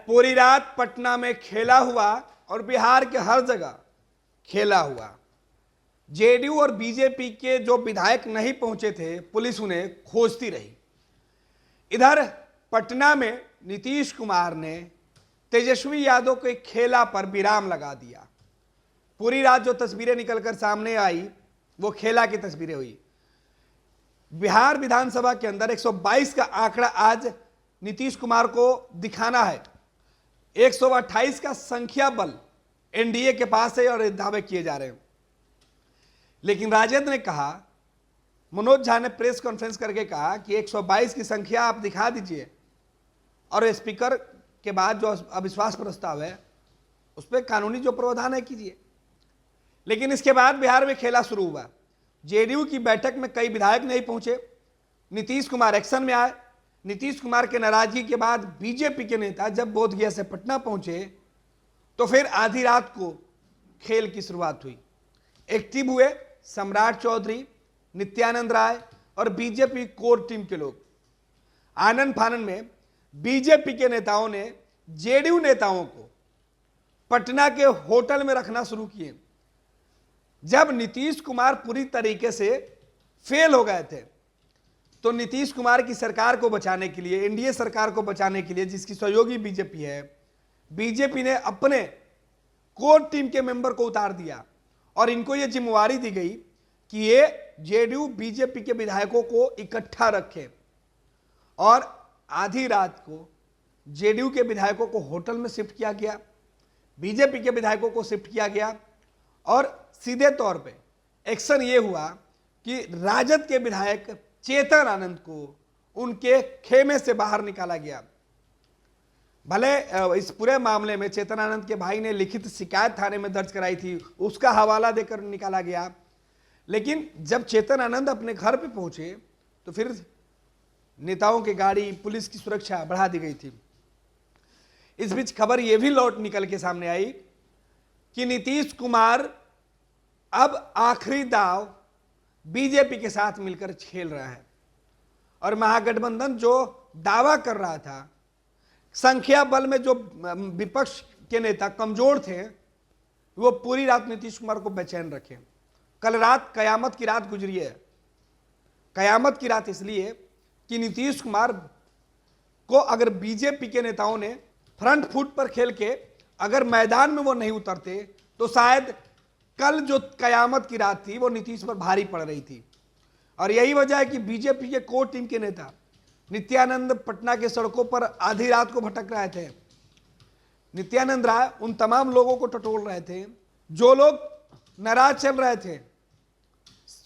पूरी रात पटना में खेला हुआ और बिहार के हर जगह खेला हुआ। जेडीयू और बीजेपी के जो विधायक नहीं पहुंचे थे, पुलिस उन्हें खोजती रही। इधर पटना में नीतीश कुमार ने तेजस्वी यादव के खेला पर विराम लगा दिया। पूरी रात जो तस्वीरें निकलकर सामने आई वो खेला की तस्वीरें हुई। बिहार विधानसभा के अंदर 122 का आंकड़ा आज नीतीश कुमार को दिखाना है। 128 का संख्या बल एनडीए के पास है और दावे किए जा रहे हैं। लेकिन राजद ने कहा, मनोज झा ने प्रेस कॉन्फ्रेंस करके कहा कि 122 की संख्या आप दिखा दीजिए और स्पीकर के बाद जो अविश्वास प्रस्ताव है उस पर कानूनी जो प्रावधान है कीजिए। लेकिन इसके बाद बिहार में खेला शुरू हुआ। जेडीयू की बैठक में कई विधायक नहीं पहुंचे। नीतीश कुमार एक्शन में आए। नीतीश कुमार के नाराजगी के बाद बीजेपी के नेता जब बोधगया से पटना पहुंचे तो फिर आधी रात को खेल की शुरुआत हुई। एक्टिव हुए सम्राट चौधरी, नित्यानंद राय और बीजेपी कोर टीम के लोग। आनन फानन में बीजेपी के नेताओं ने जेडीयू नेताओं को पटना के होटल में रखना शुरू किए। जब नीतीश कुमार पूरी तरीके से फेल हो गए थे तो नीतीश कुमार की सरकार को बचाने के लिए, एनडीए सरकार को बचाने के लिए जिसकी सहयोगी बीजेपी है, बीजेपी ने अपने कोर टीम के मेंबर को उतार दिया और इनको यह जिम्मेवारी दी गई कि ये जेडीयू बीजेपी के विधायकों को इकट्ठा रखें। और आधी रात को जेडीयू के विधायकों को होटल में शिफ्ट किया गया, बीजेपी के विधायकों को शिफ्ट किया गया और सीधे तौर पे एक्शन ये हुआ कि राजद के विधायक चेतन आनंद को उनके खेमे से बाहर निकाला गया। भले इस पूरे मामले में चेतन आनंद के भाई ने लिखित शिकायत थाने में दर्ज कराई थी, उसका हवाला देकर निकाला गया। लेकिन जब चेतन आनंद अपने घर पे पहुंचे तो फिर नेताओं की गाड़ी, पुलिस की सुरक्षा बढ़ा दी गई थी। इस बीच खबर यह भी लौट निकल के सामने आई कि नीतीश कुमार अब आखिरी दाव बीजेपी के साथ मिलकर खेल रहा है और महागठबंधन जो दावा कर रहा था, संख्या बल में जो विपक्ष के नेता कमजोर थे, वो पूरी रात नीतीश कुमार को बेचैन रखे। कल रात कयामत की रात गुजरी है। कयामत की रात इसलिए कि नीतीश कुमार को अगर बीजेपी के नेताओं ने फ्रंट फुट पर खेल के अगर मैदान में वो नहीं उतरते तो शायद कल जो कयामत की रात थी वो नीतीश पर भारी पड़ रही थी। और यही वजह है कि बीजेपी के कोर टीम के नेता नित्यानंद पटना के सड़कों पर आधी रात को भटक रहे थे। नित्यानंद राय उन तमाम लोगों को टटोल रहे थे जो लोग नाराज चल रहे थे।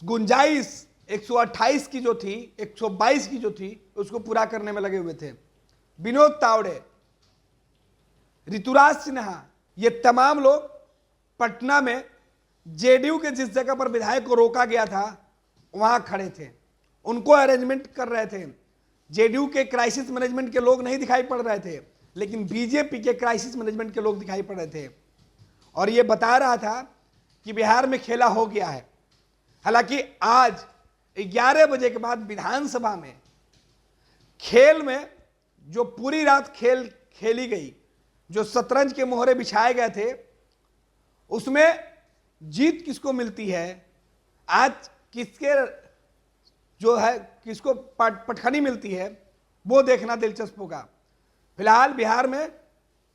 गुंजाइश 128 की जो थी, 122 की जो थी, उसको पूरा करने में लगे हुए थे। विनोद तावड़े, ऋतुराज सिन्हा, ये तमाम लोग पटना में जेडीयू के जिस जगह पर विधायक को रोका गया था वहां खड़े थे, उनको अरेंजमेंट कर रहे थे। जेडीयू के क्राइसिस मैनेजमेंट के लोग नहीं दिखाई पड़ रहे थे, लेकिन बीजेपी के क्राइसिस मैनेजमेंट के लोग दिखाई पड़ रहे थे और ये बता रहा था कि बिहार में खेला हो गया है। हालांकि आज 11 बजे के बाद विधानसभा में खेल में जो पूरी रात खेली गई, जो शतरंज के मोहरे बिछाए गए थे, उसमें जीत किसको मिलती है, आज किसके जो है किसको पटखनी मिलती है, वो देखना दिलचस्प होगा। फिलहाल बिहार में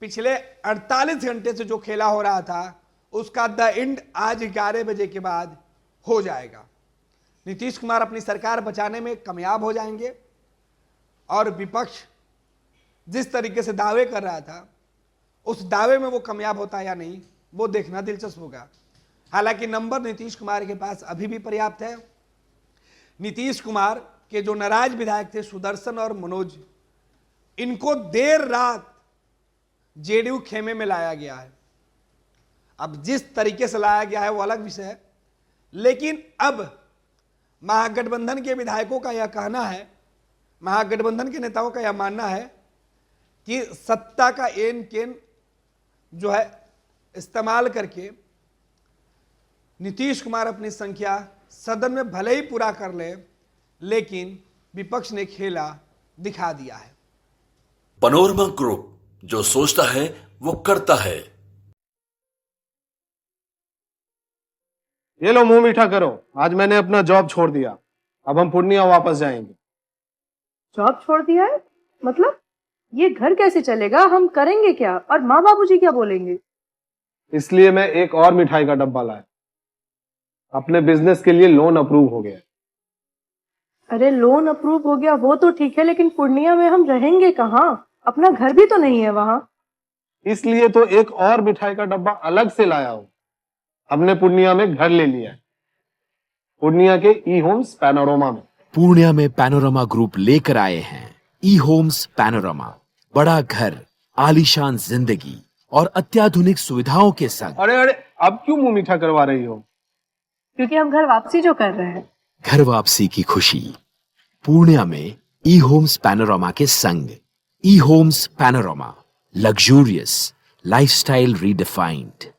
पिछले 48 घंटे से जो खेला हो रहा था उसका द एंड आज 11 बजे के बाद हो जाएगा। नीतीश कुमार अपनी सरकार बचाने में कामयाब हो जाएंगे और विपक्ष जिस तरीके से दावे कर रहा था उस दावे में वो कामयाब होता है या नहीं, वो देखना दिलचस्प होगा। हालांकि नंबर नीतीश कुमार के पास अभी भी पर्याप्त है। नीतीश कुमार के जो नाराज विधायक थे सुदर्शन और मनोज, इनको देर रात जेडीयू खेमे में लाया गया है। अब जिस तरीके से लाया गया है वो अलग विषय है, लेकिन अब महागठबंधन के विधायकों का यह कहना है, महागठबंधन के नेताओं का यह मानना है कि सत्ता का एन केन जो है इस्तेमाल करके नीतीश कुमार अपनी संख्या सदन में भले ही पूरा कर ले, लेकिन विपक्ष ने खेला दिखा दिया है। पनोरमा ग्रुप, जो सोचता है वो करता है। ये लो मुंह मीठा करो, आज मैंने अपना जॉब छोड़ दिया। अब हम पूर्णिया वापस जाएंगे। जॉब छोड़ दिया है? मतलब ये घर कैसे चलेगा? हम करेंगे क्या? और माँ बाबूजी क्या बोलेंगे? इसलिए मैं एक और मिठाई का डब्बा लाया। अपने बिजनेस के लिए लोन अप्रूव हो गया। अरे लोन अप्रूव हो गया वो तो ठीक है, लेकिन पूर्णिया में हम रहेंगे कहाँ? अपना घर भी तो नहीं है वहां। इसलिए तो एक और मिठाई का डब्बा अलग से लाया हूं। हमने पूर्णिया में घर ले लिया है, पूर्णिया के ई होम्स पैनोरमा में। पूर्णिया में पैनोरमा ग्रुप लेकर आए हैं ई होम्स पैनोरमा। बड़ा घर, आलीशान जिंदगी और अत्याधुनिक सुविधाओं के संग। अरे अरे, अब क्यों मुंह मीठा करवा रही हो? क्योंकि हम घर वापसी जो कर रहे हैं। घर वापसी की खुशी पूर्णिया में ई होम्स पैनोरमा के संग। E Homes Panorama, luxurious lifestyle redefined.